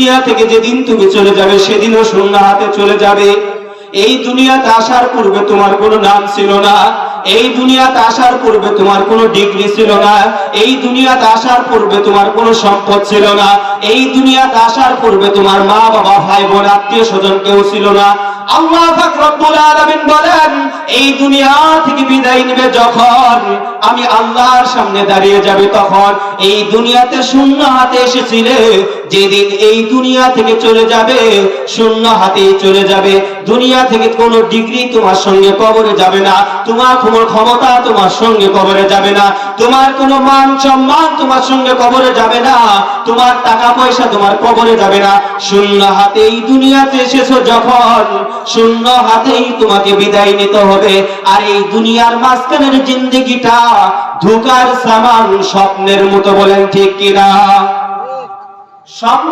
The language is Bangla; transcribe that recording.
দুনিয়া থেকে যেদিন তুমি চলে যাবে সেদিনও শূন্য হাতে চলে যাবে। এই দুনিয়াতে আসার পূর্বে তোমার কোনো নাম ছিল না, এই দুনিয়াতে আসার পূর্বে তোমার কোনো ডিগ্রি ছিল না, এই দুনিয়াতে আসার পূর্বে তোমার কোনো সম্পদ ছিল না, এই দুনিয়াতে আসার পূর্বে তোমার মা বাবা ভাই বোন আত্মীয় স্বজন কেউ ছিল না। আল্লাহ পাক রব্বুল আলামিন বলেন, এই দুনিয়া থেকে বিদায় নেবে যখন, আমি আল্লাহর সামনে দাঁড়িয়ে যাবে তখন, এই দুনিয়াতে শূন্য হাতে এসেছিলে, যেদিন এই দুনিয়া থেকে চলে যাবে শূন্য হাতেই চলে যাবে। দুনিয়া থেকে কোনো ডিগ্রি তোমার সঙ্গে কবরে যাবে না, তোমার কোনো ক্ষমতা তোমার সঙ্গে কবরে যাবে না, তোমার কোনো মান সম্মান তোমার সঙ্গে কবরে যাবে না, তোমার টাকা পয়সা তোমার কবরে যাবে না। শূন্য হাতে এই দুনিয়াতে এসেছো যখন, শূন্য হাতেই তোমাকে বিদায় নিতে হবে। আর এই দুনিয়ার মাঝখানের জিন্দেগিটা ধোঁকার সামান, স্বপ্নের মতো, বলেন ঠিক কিনা? স্বপ্ন